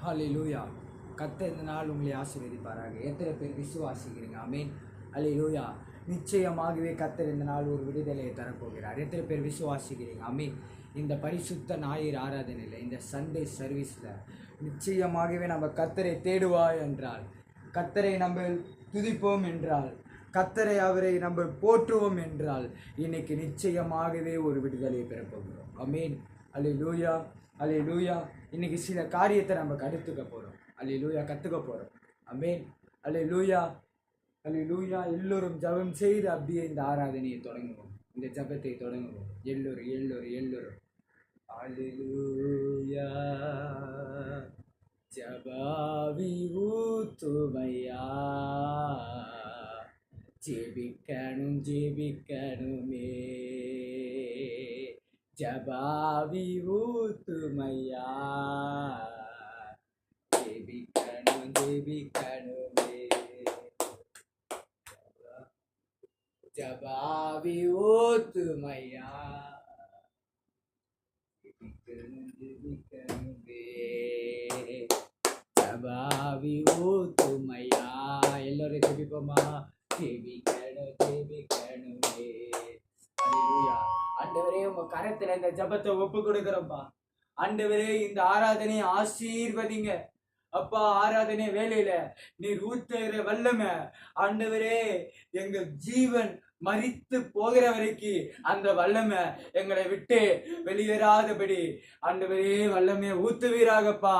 ஹல்லேலூயா. கர்த்தர் இந்த நாள் உங்களை ஆசீர்வதிப்பாராக. எத்தனை பேர் விசுவாசிக்கிறீங்க? ஆமென். ஹல்லேலூயா. நிச்சயமாகவே கர்த்தர் இந்த நாள் ஒரு விடுதலையை தரப்போகிறார். எத்தனை பேர் விசுவாசிக்கிறீங்க? ஆமென். இந்த பரிசுத்த ஞாயிறு ஆராதனையில், இந்த சண்டே சர்வீஸில் நிச்சயமாகவே நம்ம கர்த்தரை தேடுவாய் என்றால், கர்த்தரை நம்ம துதிப்போம் என்றால், கர்த்தரை அவரை நம்ம போற்றுவோம் என்றால், இன்னைக்கு நிச்சயமாகவே ஒரு விடுதலையை பெறப்போகிறோம். ஆமென். ஹல்லேலூயா. ஹல்லேலூயா. இன்னைக்கு சில காரியத்தை நம்ம கற்றுக்க போகிறோம். ஹல்லேலூயா. கற்றுக்க போகிறோம். ஆமென். ஹல்லேலூயா. ஹல்லேலூயா. எல்லோரும் ஜெபம் செய்து அப்படியே இந்த ஆராதனையை தொடங்குவோம். இந்த ஜெபத்தை தொடங்குவோம். எல்லோரும் ஹல்லேலூயா. ஜெபாவி ஊத்துமையா, ஜெபிக்கணுமே, ஜபாவி ஊத்துமையா, ஜெபிக்கணுமே, ஜபாவி ஊத்துமையா, ஜெபிக்கணுமே, ஜபாவி ஊத்துமையா. எல்லாரும் ஜெபிப்போமா? ஜெபிக்கணுமே. ஹல்லேலூயா. ஆண்டவரே, உங்க கரத்துல இந்த ஜெபத்தை ஒப்பு கொடுக்கிறோம்ப்பா. ஆண்டவரே, இந்த ஆராதனையை ஆசீர்வதிங்க அப்பா. ஆராதனை வேலையில நீர் ஊத்துகிற வல்லமை ஆண்டவரே, எங்க ஜீவன் மரித்து போகிற வரைக்கும் அந்த வல்லமை எங்களை விட்டு வெளியேறாதபடி ஆண்டவரே வல்லமையை ஊத்துவீராகப்பா.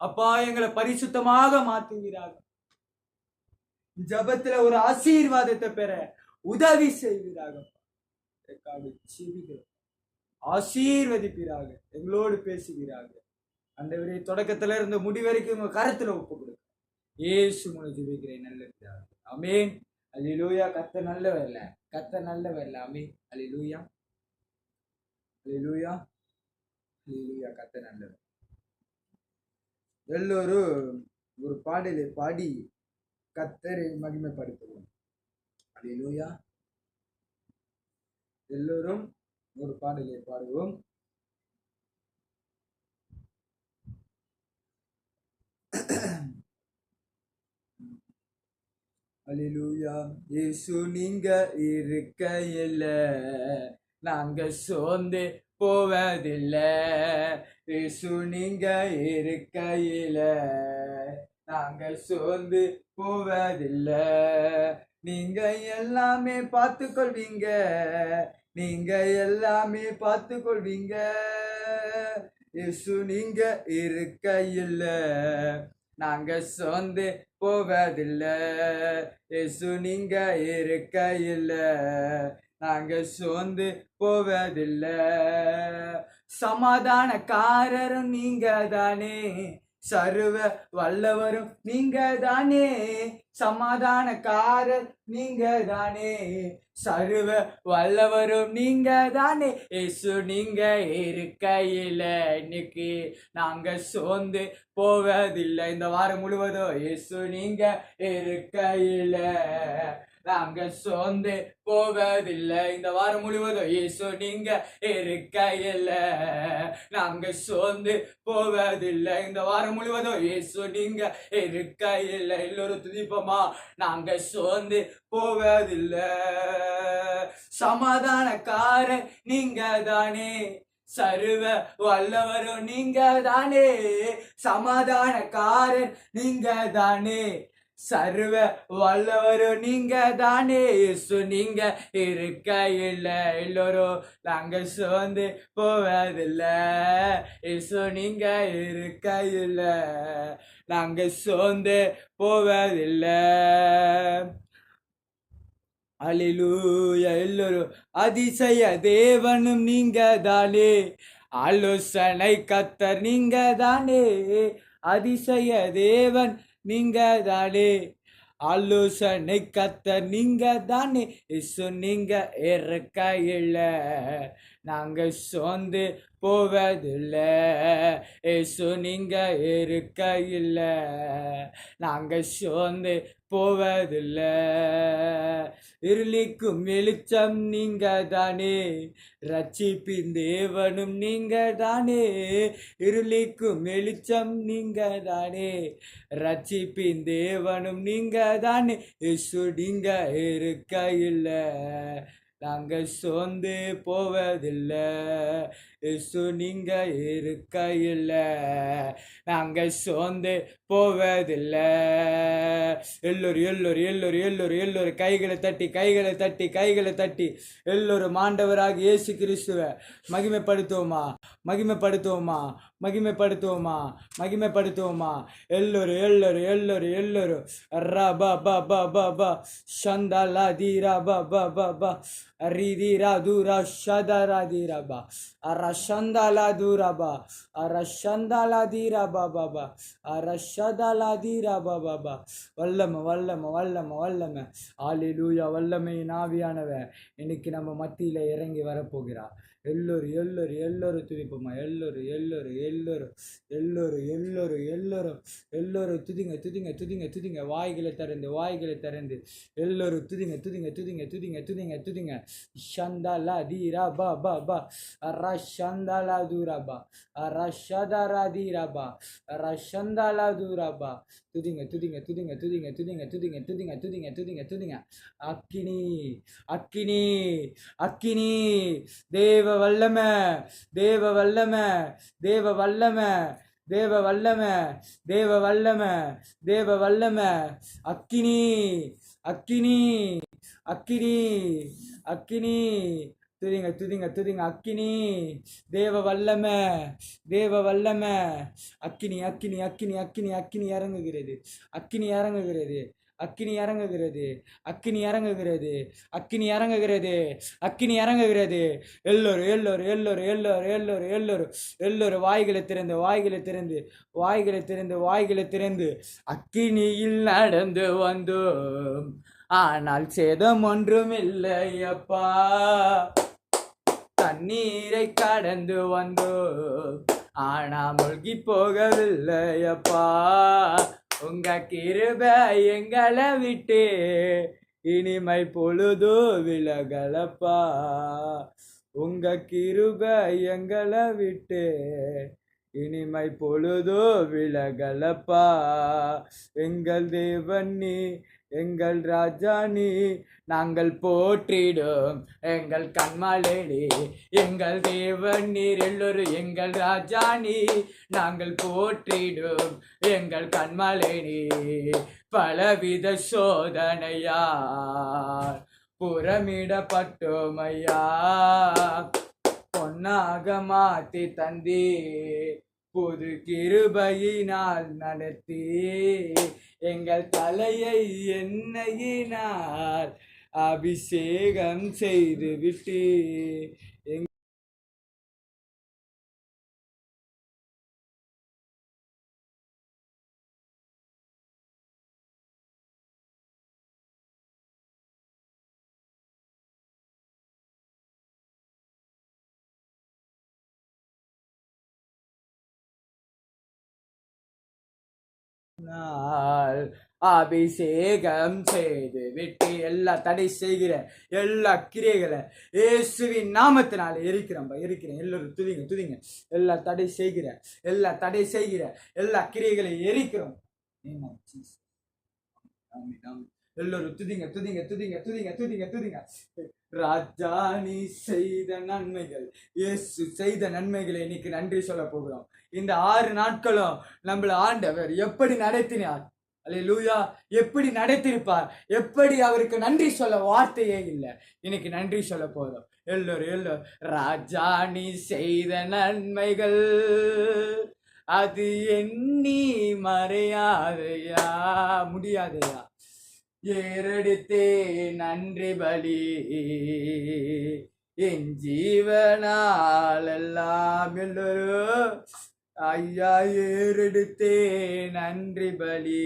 அப்பா, எங்களை பரிசுத்தமாக மாத்துவீராக. ஜபத்துல ஒரு ஆசீர்வாதத்தை பெற உதவி செய்வீராக. ஆசீர்வதிப்பீராக. எங்களோடு பேசுவீராக. ஆண்டவரே, தொடக்கத்துல இருந்து முடி வரைக்கும் உங்க கரத்துல ஒப்பு கொடுக்க இயேசு மூலம் ஜெபிக்கிறேன் நல்ல பிதாவே. ஆமென். ஹல்லேலூயா. கர்த்தர் நல்லவர்ல, கர்த்தர் நல்லவர்ல. ஆமென். ஹல்லேலூயா. ஹல்லேலூயா. ஹல்லேலூயா. கர்த்தர் நல்லவர். எல்லோரும் ஒரு பாடலை பாடி கர்த்தரை மகிமைப்படுத்துவோம். ஹல்லேலூயா. எல்லோரும் ஒரு பாடலை பாடுவோம். ஹல்லேலூயா. இயேசு நீங்க இருக்கையில நாங்க சோர்ந்து போவதில்லை. இயேசு நீங்க இருக்கையில நாங்க சோர்ந்து போவதில்லை. நீங்க எல்லாமே பார்த்து கொள்வீங்க, நீங்க எல்லாமே பார்த்து கொள்வீங்க. இயேசு நீங்க இருக்கையில நாங்க சோர்ந்து போவதில்லை. இயேசு நீங்க இருக்கையில நாங்க சோர்ந்து போவதில்லை. சமாதானக்காரரும் நீங்க தானே, சர்வ வல்லவரும் நீங்க தானே. சமாதானக்காரர் நீங்க தானே, சர்வ வல்லவரும் நீங்க தானே. இயேசு நீங்க இருக்கையில இன்னைக்கு நாங்க சோர்ந்து போவதில்லை. இந்த வாரம் முழுவதும் இயேசு நீங்க இருக்கையில நாங்க சோர்ந்து போவதில்லை. இந்த வாரம் முழுவதும் இயேசு நீங்க இருக்கையில நாங்க சோர்ந்து போவதில்லை. இந்த வாரம் முழுவதும் இயேசு நீங்க இருக்கையில எல்லோரும் துதிப்போமா? நாங்க சோர்ந்து போவதில்லை. சமாதானக்காரன் நீங்க தானே, சர்வ வல்லவரும் நீங்க தானே. சமாதானக்காரன் நீங்க தானே, சர்வ வல்லவரும் நீங்க தானே. இயேசு நீங்க இருக்கையில எல்லோரும் நாங்க சோர்ந்து போவதில்லை. இயேசு நீங்க இருக்கையில நாங்க சோர்ந்து போவதில்லை. ஹல்லேலூயா. எல்லோரும் அதிசய தேவனும் நீங்க தானே, ஆலோசனை கர்த்தர் நீங்க தானே. அதிசய தேவன் நீங்க தானே, ஆலோசனை கர்த்தர் நீங்க தானே. இயேசு நீங்க இருக்கையில நாங்க சோர்ந்து போவதில்லை. ஏசு நீங்க இருக்கையில் நாங்க சோர்ந்து போவதில்லை. இருளிக்கும் வெளிச்சம் நீங்க தானே, ரட்சிப்பின் தேவனும் நீங்க தானே. இருளிக்கும் வெளிச்சம் நீங்க தானே, ரட்சிப்பின் தேவனும் நீங்க தானே. இயேசு நீங்க இருக்கையில் நாங்க சோர்ந்து போவதில்லை. இயேசு நீங்க இருக்கையில் நாங்க சோர்ந்து போவதில்லை. எல்லோரும் எல்லோரும் எல்லோரும் எல்லோரும் எல்லோரும் கைகளை தட்டி கைகளை தட்டி கைகளை தட்டி எல்லோரும் ஆண்டவராக இயேசு கிறிஸ்துவை மகிமைப்படுத்துவோமா, மகிமைப்படுத்துவோமா, மகிமைப்படுத்துவோமா, மகிமைப்படுத்துவோமா. எல்லோரும் எல்லோரும் எல்லோரும் எல்லோரும் ரா பா பா பா பா பா சந்தாலா தீரா பா பா பா பா ரீதீரா தூரா ஷதரா தீரா பா அரஷந்தாலா தூரா பா அரஷந்தாலா தீரா பா பா பா அரஷதாலா தீரா பா பா பா. வல்லம வல்லம வல்லம வல்லம ஹல்லேலூயா. வல்லமையின் ஆவியானவ இன்னைக்கு நம்ம மத்தியில இறங்கி வரப்போகிறா. எல்லோரும் எல்லோரும் எல்லோரும் துதிப்போமா. எல்லோரும் எல்லோரும் எல்லோரும் எல்லோரும் எல்லோரும் எல்லோரும் எல்லோரும் துதிங்க துதிங்க துதிங்க துதிங்க. வாய்களை திறந்து வாய்களை திறந்து எல்லோரும் துதிங்க துதிங்க துதிங்க துதிங்க துதிங்க துதிங்க. ஷந்தாலா தீரா பா பா பா அரஷந்தாலா தூரா பா அரஷதரா தீரா பா அரஷந்தாலா தூரா பா. துதிங்க துதிங்க துதிங்க துதிங்க துதிங்க துதிங்க துதிங்க துதிங்க துதிங்க துதிங்க. அக்கினி அக்கினி அக்கினி. தேவ வல்லம தேவ வல்லம தேவ வல்லம தேவ வல்லம தேவ வல்லம தேவ வல்லம. அக்கினி அக்கினி அக்கினி அக்கினி. துதிங்க துதிங்க துதிங்க. அக்கினி தேவ வல்லம தேவ வல்லம. அக்கினி அக்கினி அக்கினி அக்கினி அக்கினி இறங்குகிறது. அக்கினி இறங்குகிறது. அக்கினி இறங்குகிறது. அக்கினி இறங்குகிறது. அக்கினி இறங்குகிறது. அக்கினி இறங்குகிறது. எல்லோரும் எல்லோரும் எல்லோரும் எல்லோரும் எல்லோரும் எல்லோரும் எல்லோரும் வாய்களை திறந்து வாய்களை திறந்து வாய்களை திறந்து வாய்களை திறந்து. அக்கினியில் நடந்து வந்தோம், ஆனால் சேதம் ஒன்றும் இல்லையப்பா. தண்ணீரை கடந்து வந்தோம், ஆனா மூழ்கி போகவில்லையப்பா. உங்க கிருபை எங்களை விட்டு இனிமை பொழுதோ விலகலப்பா. உங்க கிருபை எங்களை விட்டு இனிமை பொழுதோ விலகலப்பா. எங்கள் தேவன் நீ, எங்கள் ராஜா நீ, நாங்கள் போற்றிடும் எங்கள் கண்மலேடி. எங்கள் தேவன் நீர், எல்லோரும் எங்கள் ராஜா நீ, நாங்கள் போற்றிடும் எங்கள் கண்மலேடி. பலவித சோதனையால் புறமிடப்பட்டோமையா, பொன்னாக மாத்தி தந்தி புது கிருபையினால் நடத்தி. எங்கள் தலையை எண்ணெயினால் அபிஷேகம் செய்து விட்டு. அபிஷேகம் செய்து விட்டு எல்லா தடை செய்கிற எல்லா கிரியைகளை இயேசுவின் நாமத்தினால இருக்கிறேன் இருக்கிறேன். எல்லோரும் துதிங்க துதிங்க. எல்லா தடை செய்கிற எல்லா தடை செய்கிற எல்லா கிரியைகளை எரிக்கிறோம். எல்லோரும் துதிங்க துதிங்க துதிங்க துதிங்க துதிங்க துதிங்க. ராஜா நீ செய்த நன்மைகள், இயேசு செய்த நன்மைகளை இன்னைக்கு நன்றி சொல்ல போகிறோம். இந்த 6 நாட்களும் நம்மள ஆண்டவர் எப்படி நடத்தினார், அல்லேலூயா, எப்படி நடத்திருப்பார், எப்படி அவருக்கு நன்றி சொல்ல வார்த்தையே இல்லை. இன்னைக்கு நன்றி சொல்ல போறோம். எல்லோரும் எல்லோரும் ராஜா நீ செய்த நன்மைகள் அது எண்ணி மறையாதையா முடியாதையா. ஏறெடுத்தே நன்றி பலி என் ஜீவனால் எல்லாம். எல்லோரும் ஐயா ஏறெடுத்தே நன்றி பலி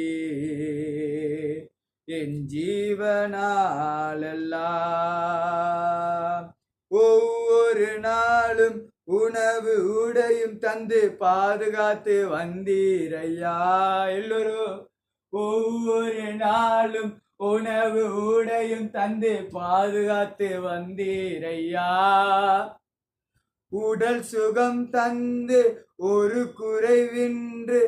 என் ஜீவனால் எல்லாம். ஒவ்வொரு நாளும் உணவு உடையும் தந்து பாதுகாத்து வந்தீரையா. எல்லோரும் ஒவ்வொரு நாளும் உணவு உடையும் தந்து பாதுகாத்து வந்தீரையா. உடல் சுகம் தந்து ஒரு குறைவின்று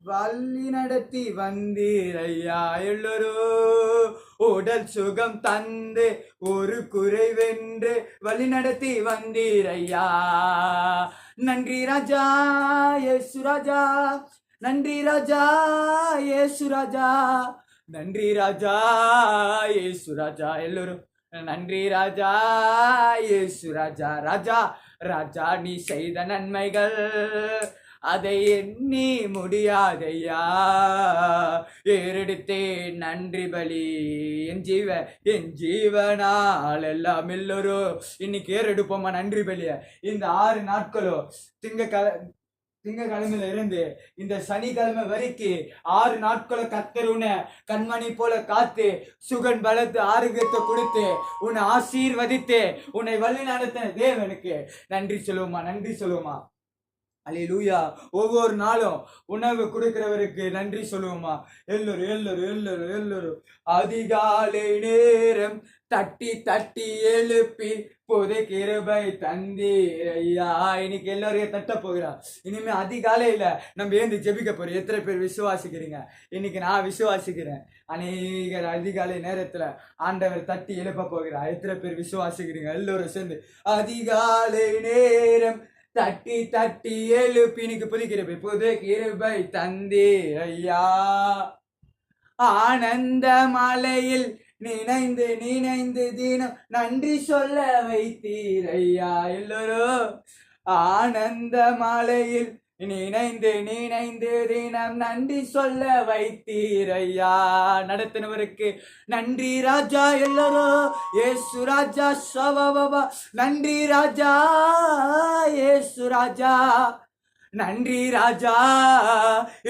வழி நடத்தி வந்தீரையா. எல்லோரும் உடல் சுகம் தந்து ஒரு குறைவென்று வழி நடத்தி வந்தீரையா. நன்றி ராஜா இயேசு ராஜா, நன்றி ராஜா இயேசு ராஜா, நன்றி ராஜா இயேசு ராஜா. எல்லோரும் நன்றி ராஜா இயேசு ராஜா. ராஜா ராஜா நீ செய்த நன்மைகள் அதை எண்ணி முடியாதையா. ஏறெடுத்தேன் நன்றி பலி என் ஜீவனால் எல்லாம். எல்லோரும் இன்னைக்கு ஏறெடுப்போமா நன்றி பலிய. இந்த 6 நாட்களும் திங்கக்கிழமையில இருந்து இந்த சனிக்கிழமை வரைக்கும் 6 நாட்களை கர்த்தர் உன்னை கண்மணி போல காத்து சுகன் பலத்து ஆரோக்கியத்தை கொடுத்து உன்னை ஆசீர்வதித்து உன்னை வழி நடத்தின தேவனுக்கு நன்றி சொல்லுவோமா, நன்றி சொல்லுவோமா. அல்லேலூயா. ஒவ்வொரு நாளும் உணவு கொடுக்கிறவருக்கு நன்றி சொல்லுவோமா. எல்லோரும் எல்லோரும் எல்லோரும் எல்லோரும் அதிகாலை நேரம் தட்டி தட்டி எழுப்பி புது கிருபை தந்தீரையா. இன்னைக்கு எல்லாரையும் தட்ட போகிறா. இனிமே அதிகாலையில நம்ம ஏந்து ஜெபிக்க போறோம். எத்தனை பேர் விசுவாசிக்கிறீங்க? இன்னைக்கு நான் விசுவாசிக்கிறேன். அநேகர் அதிகாலை நேரத்துல ஆண்டவர் தட்டி எழுப்ப போகிறா. எத்தனை பேர் விசுவாசிக்கிறீங்க? எல்லோரும் சேர்ந்து அதிகாலை நேரம் தட்டி தட்டி எழுப்பி இன்னைக்கு புது கிருபை தந்தீரையா. ஆனந்த மலையில் நினைந்து நினைந்து தினம் நன்றி சொல்ல வைத்தீரையா. எல்லோரும் ஆனந்த மலையில் நினைந்து நினைந்து தினம் நன்றி சொல்ல வைத்தீரையா. நடத்தினவருக்கு நன்றி ராஜா. எல்லோரும் ஏசு ராஜா சவா. நன்றி ராஜா ஏசு ராஜா, நன்றி ராஜா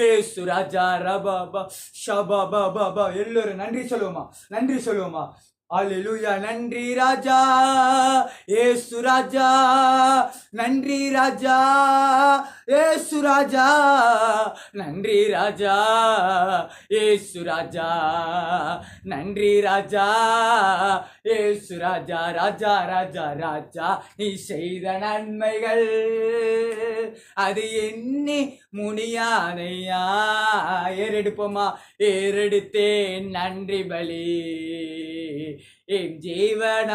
ஏசு ராஜா ரபாபா ஷபாபா. எல்லோரும் நன்றி சொல்லுவோமா, நன்றி சொல்லுவோமா. அல்லேலூயா. நன்றி ராஜா ஏசு ராஜா, நன்றி ராஜா ஏசு ராஜா, நன்றி ராஜா ஏசு ராஜா, நன்றி ராஜா ஏசு ராஜா. ராஜா ராஜா ராஜா நீ செய்த நன்மைகள் அது எண்ணி முடியாதையா. ஏறெடுப்போமா. ஏறெடுத்தேன் நன்றி பலி என் ஜீவனாலெல்லாம்.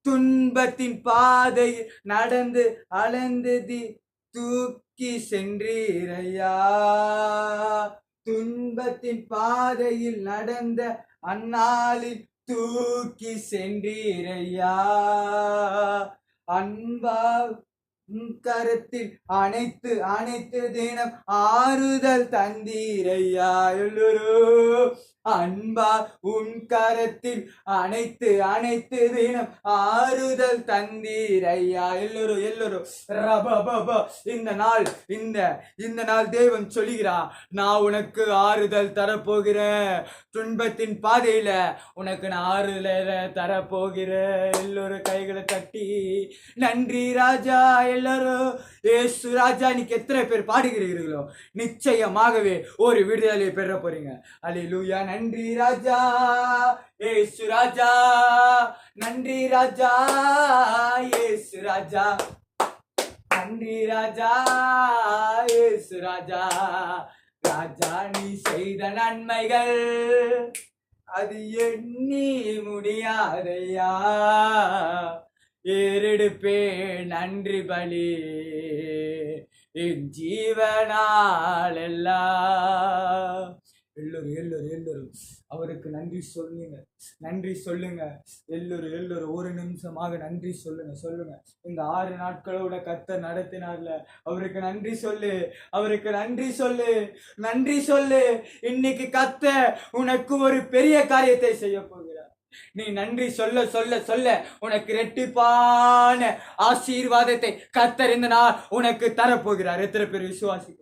துன்பத்தின் பாதையில் நடந்து அளந்து தூக்கி சென்றீரையா. துன்பத்தின் பாதையில் நடந்த அந்நாளில் தூக்கி சென்றீரையா. அன்பா கரத்தில் அனைத்து அனைத்து தினம் ஆறுதல் தந்தீரையா. எல்லோரும் அன்பா உன் கரத்தில் அனைத்து அனைத்து தினம் ஆறுதல் தந்தீரையா. எல்லோரும் எல்லோரும் ரபபப. இந்த நாள் தேவன் சொல்லுகிறா, நான் உனக்கு ஆறுதல் தரப்போகிறேன். துன்பத்தின் பாதையில உனக்கு நான் ஆறுதல தரப்போகிறேன். எல்லோரும் கைகளை தட்டி நன்றி ராஜா. எல்லாரும் ஏசு ராஜா. இன்னைக்கு எத்தனை பேர் பாடுகிறீர்களோ நிச்சயமாகவே ஒரு விடுதலை பெற போறீங்க. அல்லேலூயா. நன்றி ராஜா ஏசு ராஜா, நன்றி ராஜா ஏசு ராஜா, நன்றி ராஜா ஏசு ராஜா. ராஜா நீ செய்த நன்மைகள் அது எண்ணி முடியாதையா. ஏறெடுப்பே நன்றி பலி என் ஜீவனால் எல்லாம். எல்லோரும் எல்லோரும் எல்லோரும் அவருக்கு நன்றி சொல்லுங்க, நன்றி சொல்லுங்க. எல்லோரும் எல்லோரும் ஒரு நிமிஷமாக நன்றி சொல்லுங்க. இந்த 6 நாட்களோட கர்த்தர் நடத்தினார்ல, அவருக்கு நன்றி சொல்லு, அவருக்கு நன்றி சொல்லு, நன்றி சொல்லு. இன்னைக்கு கர்த்தர் உனக்கு ஒரு பெரிய காரியத்தை செய்ய போகிறார். நீ நன்றி சொல்ல சொல்ல சொல்ல உனக்கு இரட்டிப்பான ஆசீர்வாதத்தை கர்த்தர் இந்த நாள் உனக்கு தரப்போகிறார். எத்தனை பேர் விசுவாசிக்க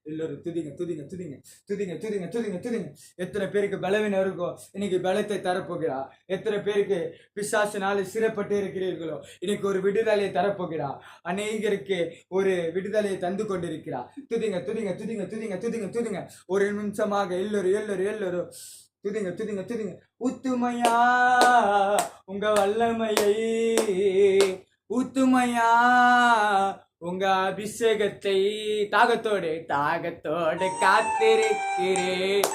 எல்லோரும் துதிங்க துதிங்க துதிங்க துதிங்க துதிங்க துதிங்க துதிங்க. எத்தனை பேருக்கு பலவீனம் இருக்கோ இன்னைக்கு பலத்தை தரப்போகிறா. எத்தனை பேருக்கு பிசாசினால சிறைப்பட்டு இருக்கிறீர்களோ இன்னைக்கு ஒரு விடுதலையை தரப்போகிறா. அநேகருக்கு ஒரு விடுதலையை தந்து கொண்டிருக்கிறா. துதிங்க துதிங்க துதிங்க துதிங்க துதிங்க துதிங்க. ஒரு நிமிஷமாக எல்லோரும் எல்லோரும் எல்லோரும் துதிங்க துதிங்க துதிங்க. ஊத்துமையா உங்க வல்லமையை, ஊத்துமையா உங்க அபிஷேகத்தை. தாகத்தோடு தாகத்தோடு காத்திருக்கிறேன்,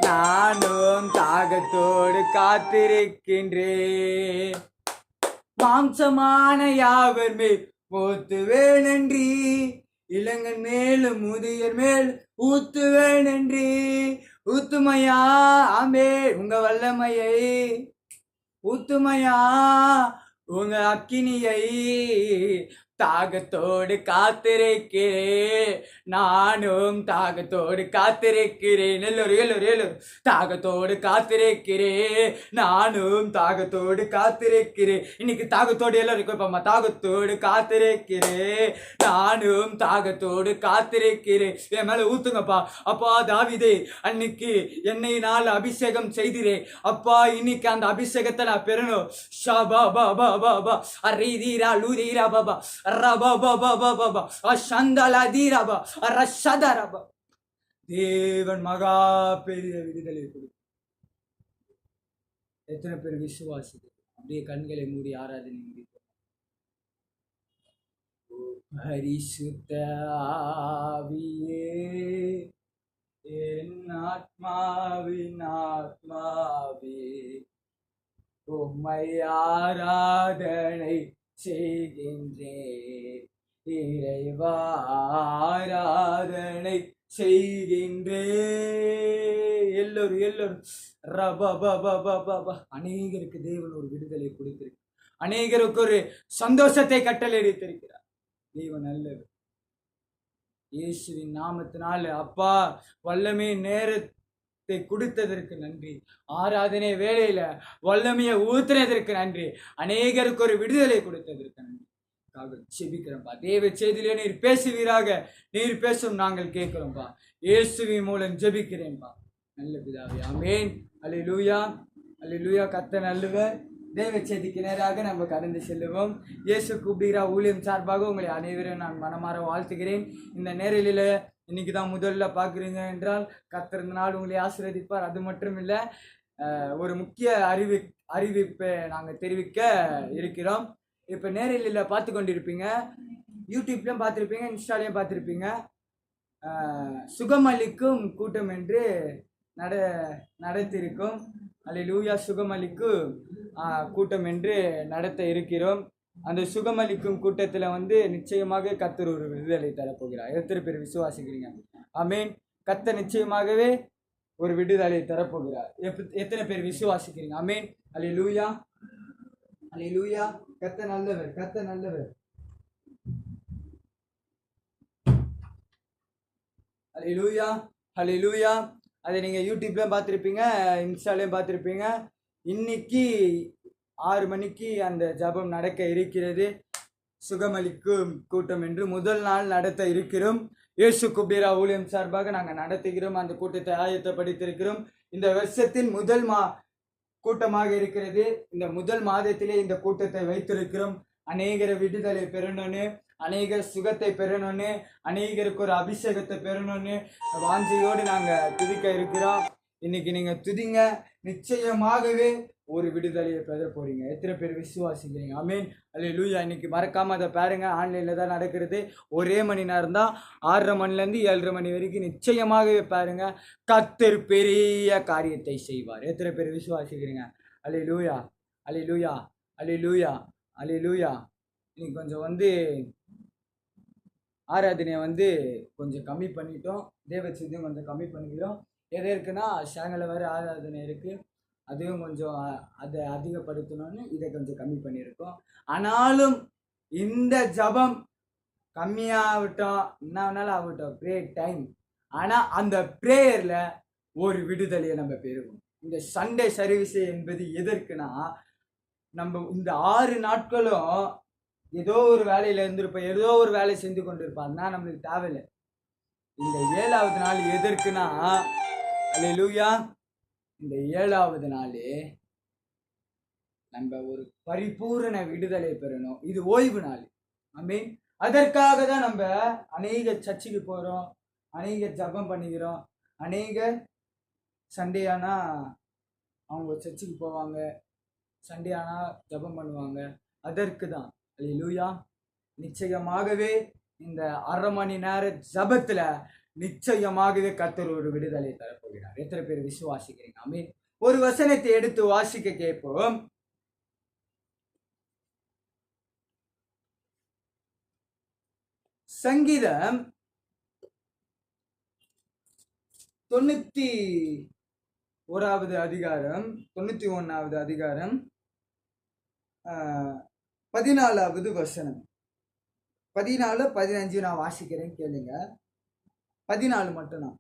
நானும் தாகத்தோடு காத்திருக்கின்றேன். மாம்சமான யாவர் மேல் ஊத்துவேனன்றி, இளங்கன் மேலும் முதியர் மேல் ஊத்துவேனன்றி. ஊத்துமையா ஆமே உங்க வல்லமையை, ஊத்துமையா உங்க அக்கினியை. தாகத்தோடு காத்திருக்கிறேன், நானும் தாகத்தோடு காத்திருக்கிறேன். எல்லோரும் எல்லோரும் எல்லோரும் தாகத்தோடு காத்திருக்கிறேன், நானும் தாகத்தோடு காத்திருக்கிறேன். இன்னைக்கு தாகத்தோடு எல்லாருக்கும் இப்ப தாகத்தோடு காத்திருக்கிறேன், நானும் தாகத்தோடு காத்திருக்கிறேன். என் மேல ஊத்துங்கப்பா. அப்பா தாவீதே, அன்னைக்கு என்னையினால் அபிஷேகம் செய்திரே அப்பா, இன்னைக்கு அந்த அபிஷேகத்தை நான் பெறணும். ஷபா பா பா பா பா அரீரா லூரீரா பாபா தேவன் மகா பெரிய விடுதலை கொடு. எத்தனை பேர் விசுவாசிகள் அப்படியே கண்களை மூடி ஆராதனை முடிப்போம். பரிசுத்த ஆவியே, என் ஆத்மாவின் ஆத்மாவே, உம்மை ஆராதனை செய்கின்றேன். இறைவா ஆராதனை செய்கின்றேன். எல்லோரும் எல்லோரும் ரபா. அநேகருக்கு தேவன் ஒரு விடுதலை கொடுத்திருக்கு, அநேகருக்கு ஒரு சந்தோஷத்தை கட்டளையிட்டிருக்கிறார். தேவன் நல்லவர். இயேசுவின் நாமத்தினால அப்பா வல்லமே நேரத்தை கொடுத்ததற்கு நன்றி. ஆராதனை வேளையில வல்லமையை ஊத்துறதற்கு நன்றி. அநேகருக்கு ஒரு விடுதலை கொடுத்ததற்கு நன்றி. செபிக்கிறோம்பா. தேவ செய்தியிலே நீர் பேசுவீராக, நீர் பேசும் நாங்கள் கேட்கிறோம்பா. இயேசுவின் மூலம் ஜெபிக்கிறேன்பா நல்ல பிதாவே, ஆமென். அல்லேலூயா அல்லேலூயா. கர்த்தர் நல்லவர். தேவ செய்திக்கு நேராக நம்ம கடந்து செல்லுவோம். இயேசு கூப்பிடுகிற ஊழியம் சார்பாக உங்களை அனைவரும் நான் மனமாற வாழ்த்துகிறேன். இந்த நேரலில் இன்னைக்கு தான் முதல்ல பார்க்குறீங்க என்றால் கர்த்தர் இந்த நாள் உங்களை ஆசீர்வதிப்பார். அது மட்டும் இல்லை, ஒரு முக்கிய அறிவிப்பை நாங்கள் தெரிவிக்க இருக்கிறோம். இப்போ நேரலில் பார்த்து கொண்டிருப்பீங்க, யூடியூப்லையும் பார்த்துருப்பீங்க, இன்ஸ்டாலையும் பார்த்துருப்பீங்க. சுகமளிக்கும் கூட்டம் என்று நடத்திருக்கோம். அல்லேலூயா. சுகமளிக்கும் கூட்டம் என்று நடத்த இருக்கிறோம். அந்த சுகமளிக்கும் கூட்டத்தில் நிச்சயமாக கர்த்தர் ஒரு விடுதலை தரப்போகிறார். எத்தனை பேர் விசுவாசிக்கிறீங்க? ஆமென். கர்த்தர் நிச்சயமாகவே ஒரு விடுதலை தரப்போகிறார். எத்தனை பேர் விசுவாசிக்கிறீங்க? ஆமென். அல்லேலூயா அல்லேலூயா. கர்த்தர் நல்லவர், கர்த்தர் நல்லவர். அல்லேலூயா அல்லேலூயா. அதை நீங்கள் யூடியூப்லையும் பார்த்துருப்பீங்க, இன்ஸ்டாலையும் பார்த்துருப்பீங்க. இன்னைக்கு 6 மணிக்கு அந்த ஜபம் நடக்க இருக்கிறது. சுகமளிக்கும் கூட்டம் என்று முதல் நாள் நடத்த இருக்கிறோம். இயேசு கூப்பிடுகிற ஊழியம் சார்பாக நாங்கள் நடத்துகிறோம். அந்த கூட்டத்தை ஆயத்தப்படுத்தியிருக்கிறோம். இந்த வருஷத்தின் முதல் கூட்டமாக இருக்கிறது. இந்த முதல் மாதத்திலே இந்த கூட்டத்தை வைத்திருக்கிறோம். அநேகர விடுதலை பெறணும்னு, அநேகர் சுகத்தை பெறணும்னு, அநேகருக்கு ஒரு அபிஷேகத்தை பெறணும்னு வாஞ்சையோடு நாங்கள் துதிக்க இருக்கிறோம். இன்னைக்கு நீங்கள் துதிங்க, நிச்சயமாகவே ஒரு விடுதலையை பெற போறீங்க. எத்தனை பேர் விசுவாசிக்கிறீங்க? ஆமென். அல்லேலூயா. இன்னைக்கு மறக்காம அதை பாருங்க. ஆன்லைனில் தான் நடக்கிறது. ஒரே மணி நேரம் தான், 6:30 மணிலேருந்து 7:30 மணி வரைக்கும். நிச்சயமாகவே பாருங்க, கர்த்தர் பெரிய காரியத்தை செய்வார். எத்தனை பேர் விசுவாசிக்கிறீங்க? அல்லேலூயா அல்லேலூயா அல்லேலூயா அல்லேலூயா. இன்னைக்கு கொஞ்சம் ஆராதனையை கொஞ்சம் கம்மி பண்ணிட்டோம். தேவச்சையும் கொஞ்சம் கம்மி பண்ணிக்கிறோம். எது இருக்குன்னா சேனலில் வேறு ஆராதனை இருக்குது, அதையும் கொஞ்சம் அதை அதிகப்படுத்தணும்னு இதை கொஞ்சம் கம்மி பண்ணியிருக்கோம். ஆனாலும் இந்த ஜபம் கம்மியாகட்டும், என்ன வேணாலும் ஆகட்டும், ப்ரே டைம். ஆனால் அந்த ப்ரேயரில் ஒரு விடுதலையை நம்ம பெறுவோம். இந்த சண்டே சர்வீஸ் என்பது எதற்குனா, நம்ம இந்த 6 நாட்களும் ஏதோ ஒரு வேலையில் இருந்திருப்போம், ஏதோ ஒரு வேலை செஞ்சு கொண்டு இருப்போம். அதனால் நம்மளுக்கு தேவையில்லை. இந்த 7வது நாள் எதற்குனா, அல்லேலூயா, இந்த 7வது நாள் நம்ம ஒரு பரிபூரண விடுதலை பெறணும். இது ஓய்வு நாள். ஆமென். அதற்காக தான் நம்ம அநேக சர்ச்சுக்கு போறோம், அநேக ஜெபம் பண்ணிக்கிறோம், அநேக சண்டே ஆனா அவங்க சர்ச்சுக்கு போவாங்க, சண்டே ஆனா ஜெபம் பண்ணுவாங்க. அதற்கு தான். அல்லேலூயா. நிச்சயமாகவே இந்த 1/2 மணி நேர ஜெபத்துல நிச்சயமாகவே கர்த்தர் ஒரு விடுதலை தரப்போகிறார். எத்தனை பேர் விசுவாசிக்கிறீங்க? ஆமென். ஒரு வசனத்தை எடுத்து வாசிக்க கேட்போம். சங்கீதம் 91வது அதிகாரம் 91வது அதிகாரம் 14வது வசனம். 14, 15 நான் வாசிக்கிறேன், கேளுங்க. 14 மட்டும்தான்.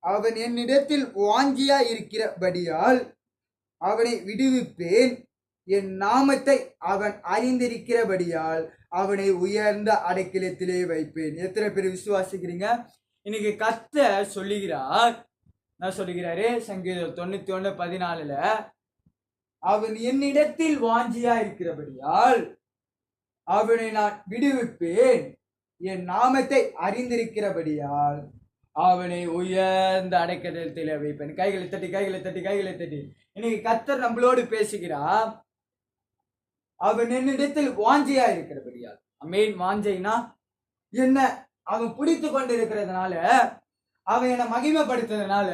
அவன் என்னிடத்தில் வாஞ்சியா இருக்கிறபடியால் அவனை விடுவிப்பேன், என் நாமத்தை அவன் அறிந்திருக்கிறபடியால் அவனை உயர்ந்த அடைக்கலத்திலே வைப்பேன். எத்தனை பேர் விசுவாசிக்கிறீங்க? இன்னைக்கு கர்த்தர் சொல்லுகிறார், நான் சொல்லுகிறாரு சங்கீதம் 91:14, அவன் என்னிடத்தில் வாஞ்சியா இருக்கிறபடியால் அவனை நான் விடுவிப்பேன், என் நாமத்தை அறிந்திருக்கிறபடியால் அவனை உயர்ந்த அடைக்கலத்திலே வைப்பேன். கைகளை தட்டி, கைகளை தட்டி, கைகளை தட்டி. இன்னைக்கு கர்த்தர் நம்மளோடு பேசுகிறார். அவன் என்னிடத்தில் வாஞ்சையா இருக்கிறபடியால். ஆமென். வாஞ்சைனா என்ன? அவன் பிடித்து கொண்டு இருக்கிறதுனால, அவன் என்னை மகிமைப்படுத்துறதுனால,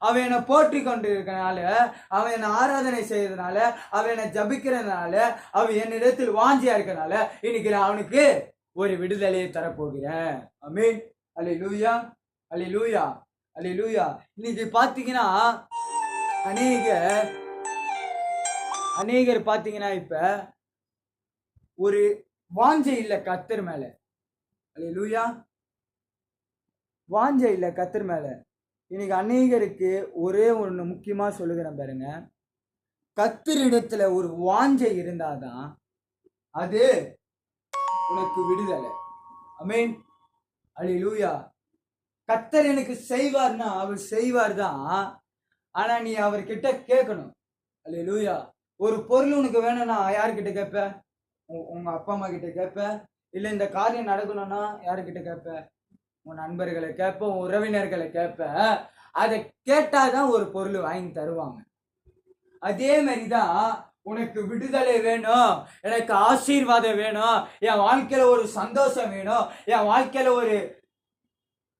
அவன் என்னை போற்றி கொண்டு இருக்கிறதுனால, அவன் என்னை ஆராதனை செய்யறதுனால, அவன் என்னை ஜபிக்கிறதுனால, அவன் என்னிடத்தில் வாஞ்சியா இருக்கிறதுனால இன்னைக்கு நான் அவனுக்கு ஒரு விடுதலையை தரப்போகிறேன். ஆமென். அல்லேலூயா, அல்லேலூயா, அல்லேலூயா. இன்னைக்கு பாத்தீங்கன்னா அநேகர் பாத்தீங்கன்னா இப்ப ஒரு வாஞ்சை இல்ல கர்த்தர் மேல. அல்லேலூயா. வாஞ்சை இல்ல கர்த்தர் மேல. இன்னைக்கு அநேகருக்கு ஒரே ஒண்ணு முக்கியமா சொல்லுகிறேன் பாருங்க, கர்த்தரிடத்துல ஒரு வாஞ்சை இருந்தாதான் அது உனக்கு விடுதலை. ஆமென். அல்லேலூயா. கர்த்தர் எனக்கு செய்வார்னா அவர் செய்வார் தான், ஆனா நீ அவர்கிட்ட கேட்கணும். அல்லேலூயா. ஒரு பொருள் உனக்கு வேணும்னா யாருக்கிட்ட கேட்ப? உங்க அப்பா அம்மா கிட்ட கேட்ப. இல்ல இந்த காரியம் நடக்கணும்னா யாருக்கிட்ட கேட்ப? உன் நண்பர்களை கேட்ப, உறவினர்களை கேட்ப. அதை கேட்டாதான் ஒரு பொருள் வாங்கி தருவாங்க. அதே மாதிரிதான் உனக்கு விடுதலை வேணும், எனக்கு ஆசீர்வாதம் வேணும், என் வாழ்க்கையில ஒரு சந்தோஷம் வேணும், என் வாழ்க்கையில ஒரு